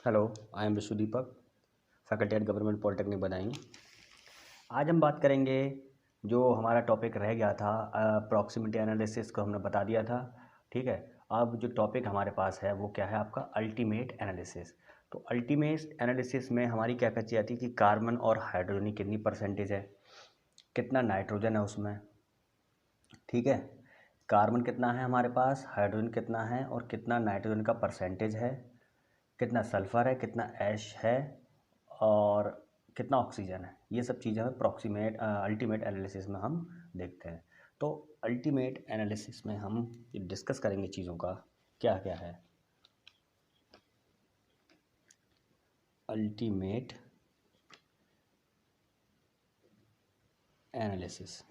Hello, I am Vishu Deepak, faculty at government polytechnic Budaun. आज हम बात करेंगे जो हमारा टॉपिक रह गया था, प्रॉक्सिमिटी एनालिसिस को हमने बता दिया था। ठीक है, अब जो टॉपिक हमारे पास है वो क्या है आपका अल्टीमेट एनालिसिस। तो अल्टीमेट एनालिसिस में हमारी क्या कच्ची आती है कि कार्बन और हाइड्रोजन की कितनी परसेंटेज है, कितना नाइट्रोजन है उसमें। ठीक है, कार्बन कितना है हमारे पास, हाइड्रोजन कितना है और कितना नाइट्रोजन का परसेंटेज है, कितना सल्फ़र है, कितना ऐश है और कितना ऑक्सीजन है। ये सब चीज़ें हमें प्रॉक्सिमेट अल्टीमेट एनालिसिस में हम देखते हैं। तो अल्टीमेट एनालिसिस में हम डिस्कस करेंगे चीज़ों का क्या क्या है। अल्टीमेट एनालिसिस,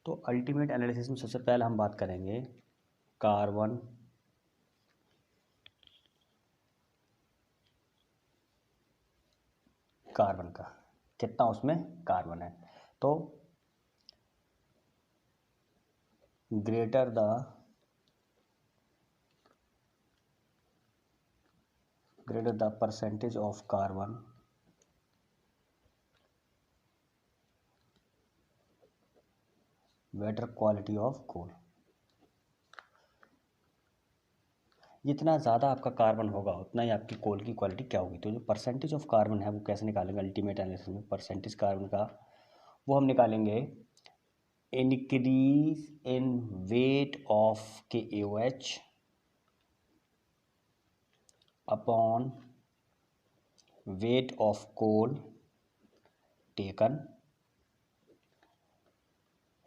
तो अल्टीमेट एनालिसिस में सबसे पहले हम बात करेंगे कार्बन कार्बन का, कितना उसमें कार्बन है। तो greater the percentage of carbon better quality of coal. जितना ज़्यादा आपका कार्बन होगा उतना ही आपकी कोल की क्वालिटी क्या होगी। तो जो परसेंटेज ऑफ कार्बन है वो कैसे निकालेंगे अल्टीमेट एनालिसिस में, परसेंटेज कार्बन का वो हम निकालेंगे increase in weight of KaOH upon weight of coal taken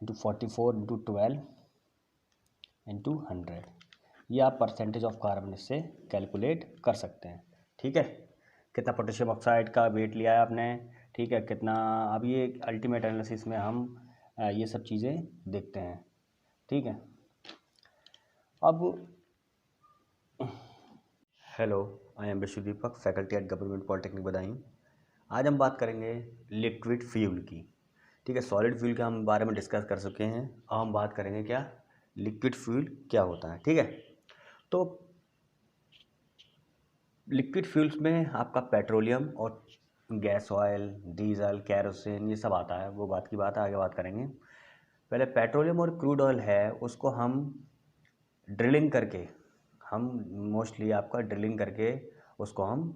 into 44 into 12 into 100। ये आप परसेंटेज ऑफ कार्बन इससे कैलकुलेट कर सकते हैं। ठीक है, कितना पोटेशियम ऑक्साइड का वेट लिया है आपने, ठीक है, कितना। अब ये अल्टीमेट एनालिसिस में हम ये सब चीज़ें देखते हैं। ठीक है, अब hello, I am Vishu Deepak, faculty at government polytechnic Budaun. आज हम बात करेंगे लिक्विड फ्यूल की। ठीक है, सॉलिड फ्यूल के हम बारे में डिस्कस कर चुके हैं। अब हम बात करेंगे क्या, लिक्विड फ्यूल क्या होता है। ठीक है, तो लिक्विड फ्यूल्स में आपका पेट्रोलियम और गैस ऑयल, डीजल, कैरोसिन ये सब आता है। वो बात की बात है, आगे बात करेंगे। पहले पेट्रोलियम और क्रूड ऑयल है उसको हम ड्रिलिंग करके, हम मोस्टली आपका ड्रिलिंग करके उसको हम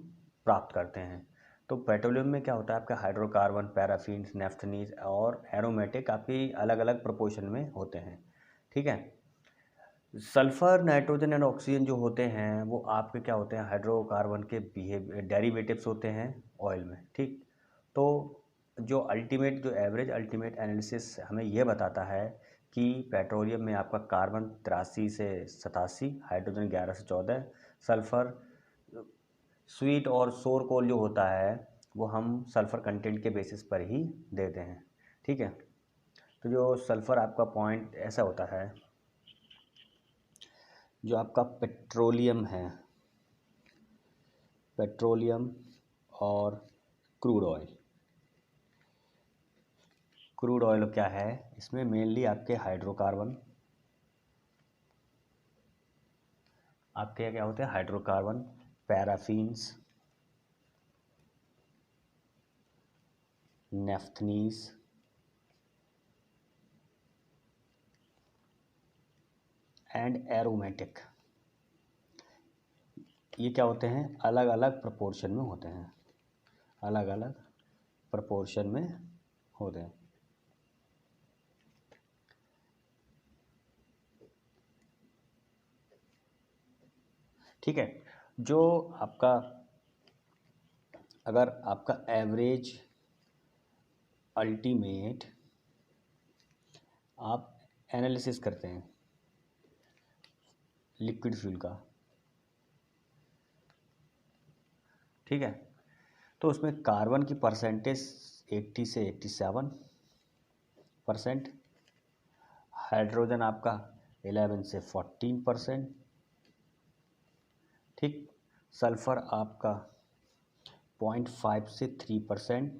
प्राप्त करते हैं। तो पेट्रोलियम में क्या होता है आपका हाइड्रोकार्बन, पैराफिन, नेफ्थनीज और एरोमेटिक आपकी अलग अलग प्रोपोर्शन में होते हैं। ठीक है, सल्फ़र, नाइट्रोजन एंड ऑक्सीजन जो होते हैं वो आपके क्या होते हैं, हाइड्रोकार्बन के डेरिवेटिव्स होते हैं ऑयल में। ठीक, तो जो एवरेज अल्टीमेट एनालिसिस हमें ये बताता है कि पेट्रोलियम में आपका कार्बन 83 से 87, हाइड्रोजन 11 से 14, सल्फ़र, स्वीट और सोर कोल जो होता है वो हम सल्फ़र कंटेंट के बेसिस पर ही देते हैं। ठीक है, तो जो सल्फ़र आपका पॉइंट ऐसा होता है, जो आपका पेट्रोलियम है, पेट्रोलियम और क्रूड ऑयल क्या है, इसमें मेनली आपके हाइड्रोकार्बन, आपके क्या होते हैं हाइड्रोकार्बन, पैराफिन्स, नेफ्थनीज एंड एरोमेटिक, ये क्या होते हैं अलग अलग प्रोपोर्शन में होते हैं, अलग अलग प्रोपोर्शन में होते हैं। ठीक है, जो आपका अगर आपका एवरेज अल्टीमेट आप एनालिसिस करते हैं लिक्विड फ्यूल का, ठीक है, तो उसमें कार्बन की परसेंटेज 80 से 87%, हाइड्रोजन आपका 11 से 14%, ठीक, सल्फ़र आपका 0.5 से 3%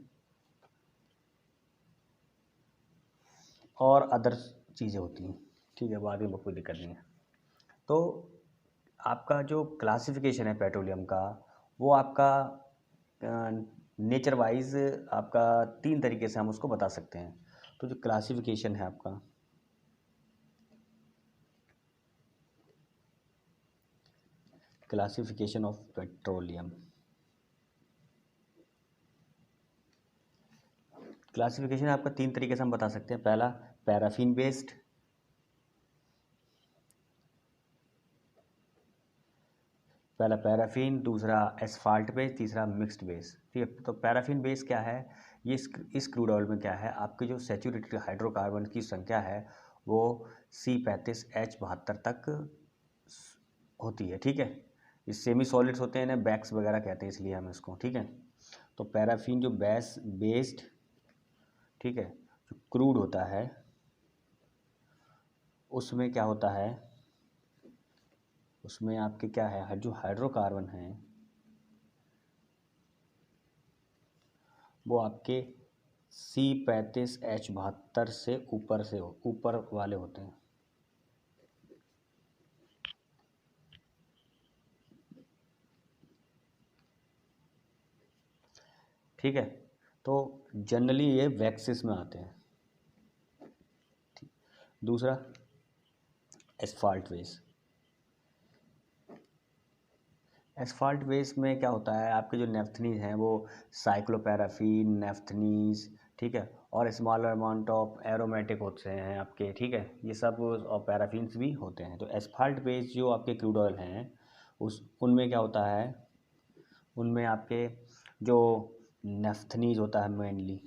और अदर चीज़ें होती हैं। ठीक है, बाद में कोई दिक्कत नहीं है। तो आपका जो क्लासिफिकेशन है पेट्रोलियम का वो आपका नेचर वाइज आपका 3 तरीके से हम उसको बता सकते हैं। तो जो क्लासिफिकेशन है आपका, क्लासिफिकेशन ऑफ पेट्रोलियम, क्लासिफिकेशन आपका 3 तरीके से हम बता सकते हैं। पहला पैराफिन बेस्ड, पहला पैराफिन, दूसरा एसफाल्ट बेस, तीसरा मिक्स्ड बेस। ठीक है, तो पैराफिन बेस क्या है, ये इस क्रूड ऑयल में क्या है, आपकी जो सैचुरेटेड हाइड्रोकार्बन की संख्या है वो C35H72 तक होती है। ठीक है, ये सेमी सॉलिड्स होते हैं, इन्हें बैक्स वगैरह कहते हैं, इसलिए हम इसको, ठीक है। तो पैराफिन जो बेस्ड, ठीक है, जो क्रूड होता है उसमें क्या होता है, उसमें आपके क्या है, जो हाइड्रोकार्बन हैं वो आपके C35H72 से ऊपर वाले होते हैं। ठीक है, तो जनरली ये वैक्सिस में आते हैं। दूसरा एसफाल्ट बेस, एसफाल्ट बेस में क्या होता है, आपके जो नेफ्थनीज हैं वो साइक्लोपैराफिन, नेफ्थनीज, ठीक है, और स्मॉलर अमाउंट ऑफ एरोमेटिक होते हैं आपके। ठीक है, ये सब और पैराफिन्स भी होते हैं। तो एसफाल्ट बेस जो आपके क्रूड ऑयल हैं उनमें क्या होता है, उनमें आपके जो नेफ्थनीज होता है मेनली,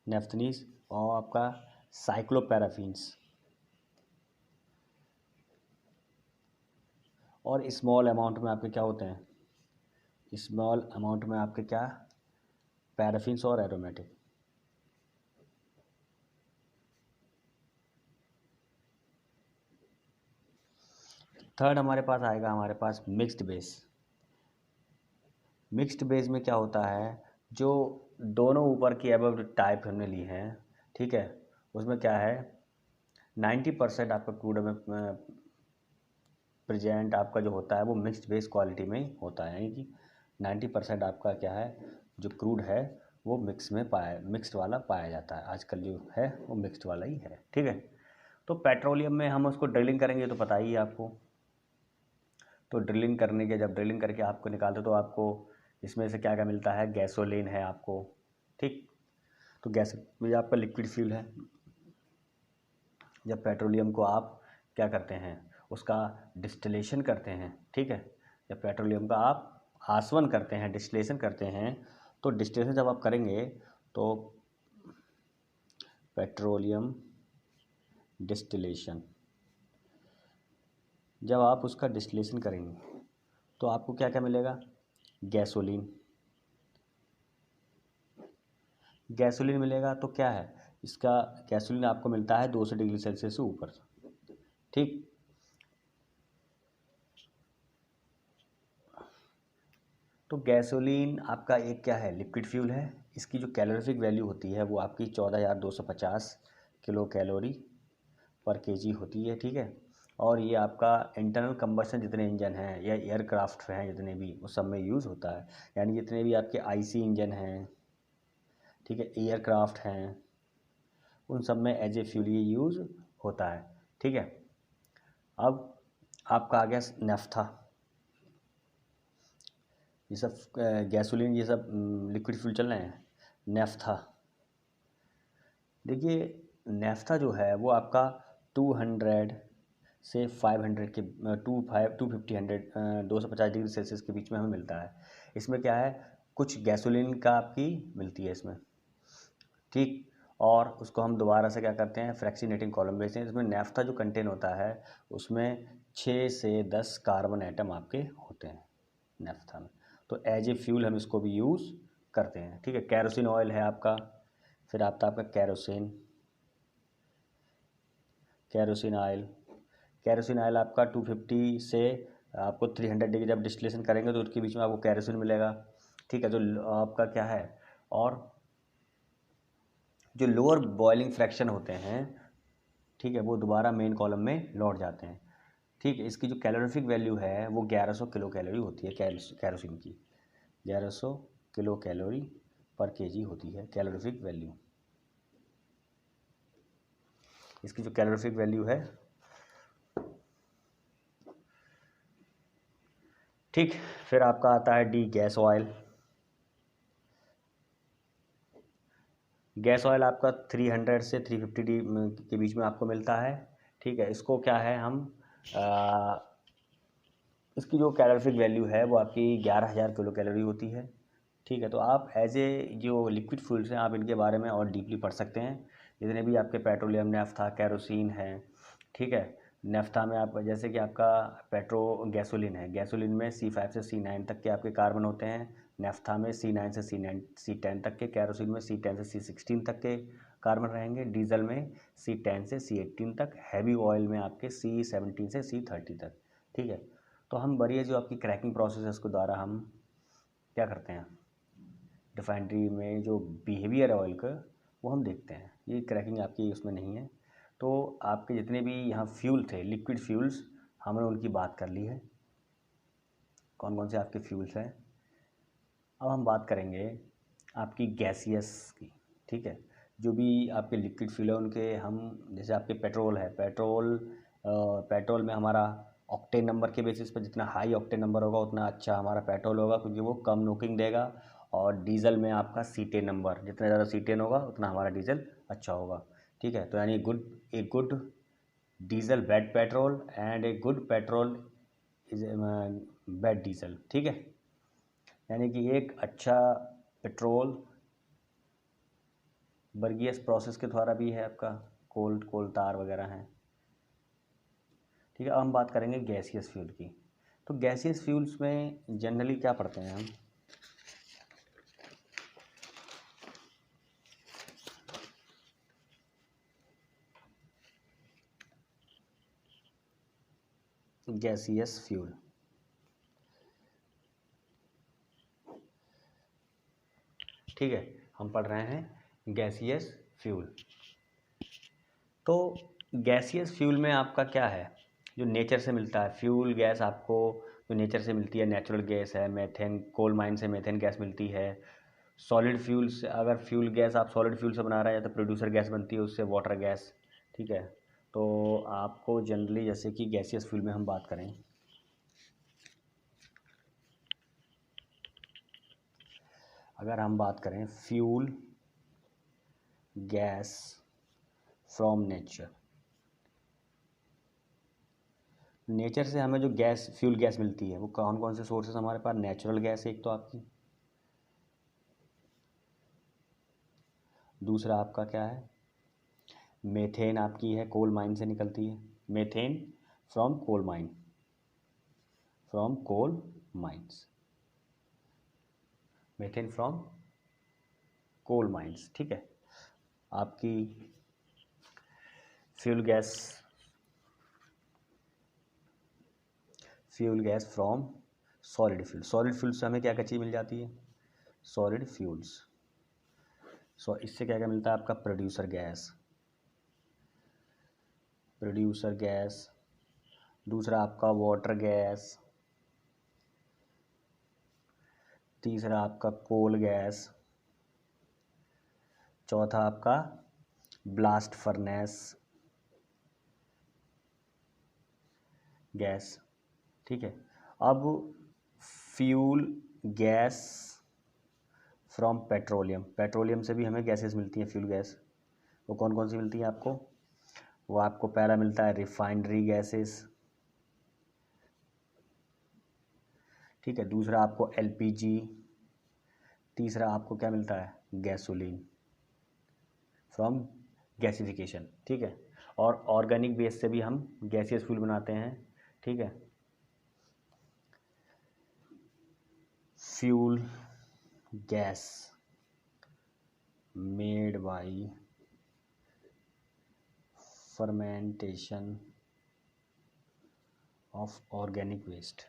नेफ्थनीज, और आपका साइक्लोपैराफिन्स, और स्मॉल अमाउंट में आपके क्या होते हैं, स्मॉल अमाउंट में आपके क्या, पैराफिन्स और एरोमेटिक। थर्ड हमारे पास आएगा, हमारे पास मिक्स्ड बेस। मिक्स्ड बेस में क्या होता है, जो दोनों ऊपर की अबव टाइप हमने ली हैं, ठीक है, उसमें क्या है 90% आपका क्रूड में प्रेजेंट आपका जो होता है वो मिक्स्ड बेस क्वालिटी में ही होता है, यानी कि 90% आपका क्या है, जो क्रूड है वो मिक्स्ड वाला पाया जाता है। आजकल जो है वो मिक्स्ड वाला ही है। ठीक है, तो पेट्रोलियम में हम उसको ड्रिलिंग करेंगे तो पता ही है आपको। तो ड्रिलिंग करने के, जब ड्रिलिंग करके आपको निकालते तो आपको इसमें से क्या क्या मिलता है, गैसोलीन है आपको। ठीक, तो गैस ये आपका लिक्विड फ्यूल है। जब पेट्रोलियम को आप क्या करते हैं, उसका डिस्टिलेशन करते हैं, ठीक है, जब पेट्रोलियम का आप आसवन करते हैं, डिस्टिलेशन करते हैं, तो डिस्टिलेशन जब आप करेंगे तो पेट्रोलियम डिस्टिलेशन, जब आप उसका डिस्टिलेशन करेंगे तो आपको क्या क्या मिलेगा, गैसोलीन, गैसोलीन मिलेगा। तो क्या है इसका, गैसोलीन आपको मिलता है 200 डिग्री सेल्सियस से ऊपर। ठीक, तो गैसोलीन आपका एक क्या है, लिक्विड फ्यूल है। इसकी जो कैलोरीफिक वैल्यू होती है वो आपकी 14,250 किलो कैलोरी पर केजी होती है। ठीक है, और ये आपका इंटरनल कंबशन जितने इंजन हैं या एयरक्राफ्ट हैं जितने भी, उस सब में यूज़ होता है। यानी जितने भी आपके आईसी इंजन हैं, ठीक है, एयरक्राफ्ट हैं, उन सब में एज ए फ्यूल ये यूज़ होता है। ठीक है, अब आपका आ गया नेफ्था। ये सब गैसोलीन, ये सब लिक्विड फ्यूल चल रहे हैं। नेफ्था, देखिए नेफ्था जो है वो आपका 200 से 500 के 250 100 250 डिग्री सेल्सियस के बीच में हमें मिलता है। इसमें क्या है, कुछ गैसोलीन का आपकी मिलती है इसमें। ठीक, और उसको हम दोबारा से क्या करते हैं, फ्रैक्सीनेटिंग कॉलम भेजते हैं। इसमें नेफ्था जो कंटेन होता है उसमें 6 से 10 कार्बन एटम आपके होते हैं नेफ्था में। तो एज ए फ्यूल हम इसको भी यूज़ करते हैं। ठीक है, कैरोसिन ऑयल है आपका, फिर आता है आपका kerosene, kerosene oil, kerosene oil आपका 250 से आपको 300 डिग्री जब डिस्टिलेशन करेंगे तो उसके बीच में आपको कैरोसिन मिलेगा। ठीक है, जो आपका क्या है, और जो लोअर बॉइलिंग फ्रैक्शन होते हैं, ठीक है, वो दोबारा मेन कॉलम में लौट जाते हैं। ठीक है। इसकी जो कैलोरीफिक वैल्यू है वो 1100 किलो कैलोरी होती है कैरोसिन की, 1100 किलो कैलोरी पर केजी होती है कैलोरीफिक वैल्यू। इसकी जो कैलोरीफिक वैल्यू है, ठीक। फिर आपका आता है D, gas oil. Gas oil आपका 300 से 350 डी के बीच में आपको मिलता है, ठीक है। इसको क्या है, हम इसकी जो कैलोरीफिक वैल्यू है वो आपकी 11,000 किलो कैलोरी होती है, ठीक है। तो आप एज ए जो लिक्विड फ्यूल्स हैं आप इनके बारे में और डीपली पढ़ सकते हैं। जितने भी आपके पेट्रोलियम, नेफ्था, कैरोसिन है, ठीक है। नेफ्था में आप जैसे कि आपका गैसोलीन है, गैसोलीन में C5 से C9 तक के आपके कार्बन होते हैं। नेफ्था में C9 से C10 तक के, कैरोसिन में C10 से C16 तक के कार्बन रहेंगे। डीजल में C10 से C18 तक, हैवी ऑयल में आपके C17 से C30 तक, ठीक है। तो हम बढ़िया जो आपकी क्रैकिंग प्रोसेस है उसके द्वारा हम क्या करते हैं, रिफाइनरी में जो बिहेवियर है ऑयल का वो हम देखते हैं। ये क्रैकिंग आपकी उसमें नहीं है। तो आपके जितने भी यहाँ फ्यूल थे, लिक्विड फ्यूल्स, हमने उनकी बात कर ली है, कौन कौन से आपके फ्यूल्स हैं। अब हम बात करेंगे आपकी गैसियस की, ठीक है। जो भी आपके लिक्विड फ्यूल है उनके हम, जैसे आपके पेट्रोल है, पेट्रोल में हमारा ऑक्टेन नंबर के बेसिस पर जितना हाई ऑक्टेन नंबर होगा उतना अच्छा हमारा पेट्रोल होगा, क्योंकि वो कम नोकिंग देगा। और डीजल में आपका सीटेन नंबर, जितना ज़्यादा सीटेन होगा उतना हमारा डीजल अच्छा होगा, ठीक है। तो यानी a good diesel bad petrol and a good petrol is bad diesel, ठीक है। यानी कि एक अच्छा पेट्रोल बर्गियस प्रोसेस के द्वारा भी है आपका, कोल तार वगैरह हैं, ठीक है। अब हम बात करेंगे गैसियस फ्यूल की। तो गैसियस फ्यूल्स में जनरली क्या पढ़ते हैं हम, गैसियस फ्यूल, ठीक है। हम पढ़ रहे हैं गैसियस फ्यूल। तो गैसियस फ्यूल में आपका क्या है, जो नेचर से मिलता है फ्यूल गैस, आपको जो नेचर से मिलती है, नेचुरल गैस है, मेथेन, कोल माइन से मेथेन गैस मिलती है। सॉलिड फ्यूल से, अगर फ्यूल गैस आप सॉलिड फ्यूल से बना रहे हैं तो प्रोड्यूसर गैस बनती है उससे, वाटर गैस, ठीक है। तो आपको जनरली जैसे कि गैसियस फ्यूल में हम बात करें, अगर हम बात करें fuel gas from nature, nature से हमें जो गैस, फ्यूल गैस मिलती है वो कौन कौन से सोर्सेस हमारे पास, नेचुरल गैस एक तो आपकी, दूसरा आपका क्या है, मेथेन आपकी है, कोल माइन से निकलती है, methane from coal mine, from coal mines, methane from coal mines, ठीक है। आपकी fuel gas from solid fuel, solid fuel से हमें क्या क्या चीज़ मिल जाती है, सॉलिड फ्यूल्स। इससे क्या क्या मिलता है आपका, प्रोड्यूसर गैस, दूसरा आपका वाटर गैस, तीसरा आपका कोल गैस, चौथा आपका ब्लास्ट फर्नेस गैस, ठीक है। अब fuel gas from petroleum, petroleum से भी हमें गैसेस मिलती हैं फ्यूल गैस। वो कौन कौन सी मिलती हैं आपको, वो आपको पहला मिलता है रिफाइनरी गैसेस, ठीक है। दूसरा आपको एलपीजी, तीसरा आपको क्या मिलता है, गैसोलीन फ्रॉम गैसिफिकेशन, ठीक है। और ऑर्गेनिक बेस से भी हम गैसियस फ्यूल बनाते हैं, ठीक है। Fuel gas made by fermentation of organic waste,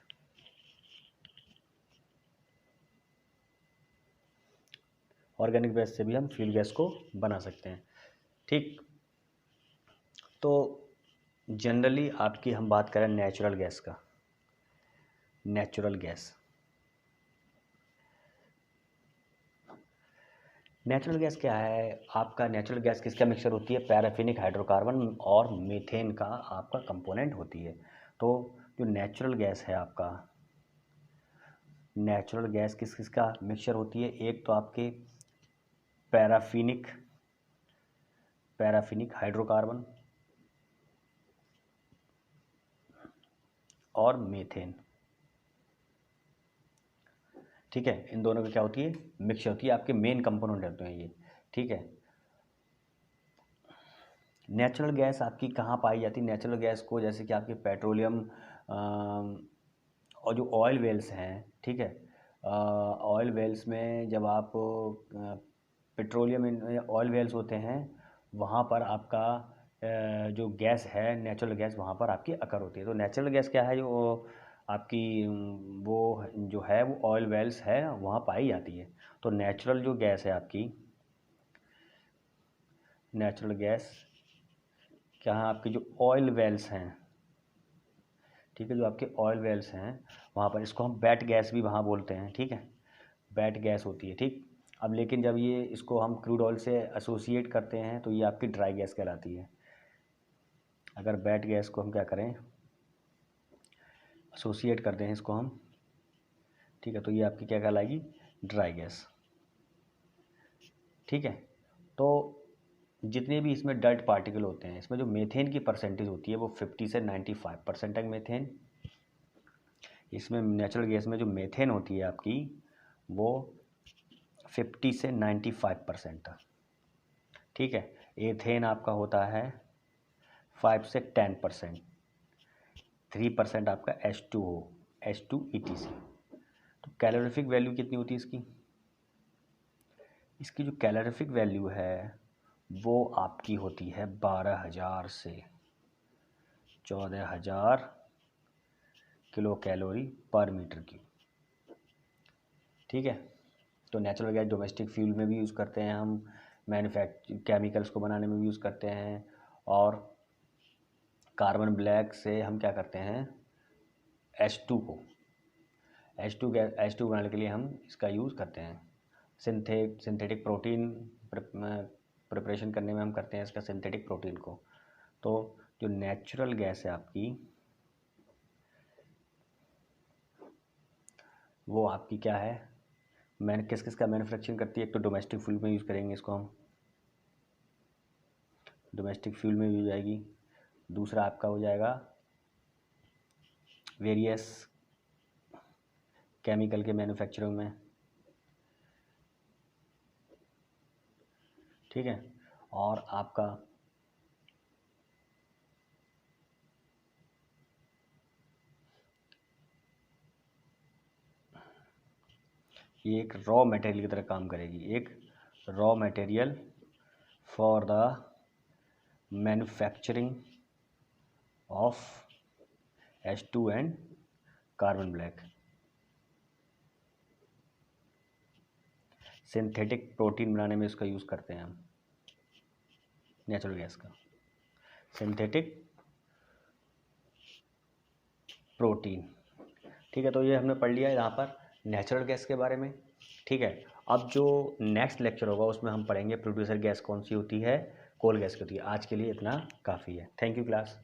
organic waste से भी हम फ्यूल गैस को बना सकते हैं, ठीक। तो जनरली आपकी हम बात करें नेचुरल गैस का, नेचुरल गैस नेचुरल गैस क्या है आपका? नेचुरल गैस किसका मिक्सचर होती है? पैराफिनिक हाइड्रोकार्बन और मीथेन का आपका कंपोनेंट होती है। तो जो नेचुरल गैस है आपका, नेचुरल गैस किस किस का मिक्सचर होती है? एक तो आपके पैराफिनिक पैराफिनिक हाइड्रोकार्बन और मीथेन, ठीक है। इन दोनों की क्या होती है? मिक्सचर होती है, आपके मेन कंपोनेंट होते हैं ये, ठीक है। नेचुरल गैस आपकी कहाँ पाई जाती है? नेचुरल गैस को जैसे कि आपके पेट्रोलियम और जो ऑयल वेल्स हैं, ठीक है, ऑयल वेल्स में जब आप पेट्रोलियम ऑयल वेल्स होते हैं वहाँ पर आपका जो गैस है नेचुरल गैस वहाँ पर आपकी अकर होती है। तो नेचुरल गैस क्या है? जो आपकी वो जो है वो ऑयल वेल्स है वहाँ पाई जाती है। तो नेचुरल जो गैस है आपकी, नेचुरल गैस क्या है? आपके जो ऑयल वेल्स हैं, ठीक है, जो आपके ऑयल वेल्स हैं वहाँ पर, इसको हम वेट गैस भी वहाँ बोलते हैं, ठीक है, वेट गैस होती है, ठीक। अब लेकिन जब ये इसको हम क्रूड ऑयल से एसोसिएट करते हैं तो ये आपकी ड्राई गैस कहलाती है। अगर वेट गैस को हम क्या करें, एसोसिएट करते हैं इसको हम, ठीक है, तो ये आपकी क्या कहलाएगी? ड्राई गैस, ठीक है। तो जितने भी इसमें डर्ट पार्टिकल होते हैं, इसमें जो मीथेन की परसेंटेज होती है वो 50 से 95% तक मीथेन। इसमें नेचुरल गैस में जो मीथेन होती है आपकी वो 50 से 95% तक, ठीक है। एथेन आपका होता है 5 से 10%, 3% आपका H2O, H2 ETC। तो कैलोरीफिक वैल्यू कितनी होती है इसकी? इसकी जो कैलोरीफिक वैल्यू है वो आपकी होती है 12,000 से 14,000 किलो कैलोरी पर मीटर क्यूब, ठीक है। तो नेचुरल गैस डोमेस्टिक फ्यूल में भी यूज़ करते हैं हम, केमिकल्स को बनाने में भी यूज़ करते हैं, और कार्बन ब्लैक से हम क्या करते हैं? H2 को H2 बनाने के लिए हम इसका यूज़ करते हैं। सिंथेटिक प्रोटीन प्रिपरेशन करने में हम करते हैं इसका, सिंथेटिक प्रोटीन को। तो जो नेचुरल गैस है आपकी वो आपकी क्या है? किस किस का मैन्युफैक्चरिंग करती है? एक तो डोमेस्टिक फ्यूल में यूज़ करेंगे इसको हम, डोमेस्टिक फ्यूल में भी हो जाएगी। दूसरा आपका हो जाएगा वेरियस केमिकल के मैन्युफैक्चरिंग में, ठीक है। और आपका ये एक रॉ मटेरियल की तरह काम करेगी, एक raw material for the manufacturing of H2 and carbon black. Synthetic protein बनाने में इसका यूज़ करते हैं हम, नेचुरल गैस का सिंथेटिक प्रोटीन, ठीक है। तो ये हमने पढ़ लिया है यहाँ पर नेचुरल गैस के बारे में, ठीक है। अब जो नेक्स्ट लेक्चर होगा उसमें हम पढ़ेंगे प्रोड्यूसर गैस कौन सी होती है, कोल गैस की होती है। आज के लिए इतना काफ़ी है। Thank you class.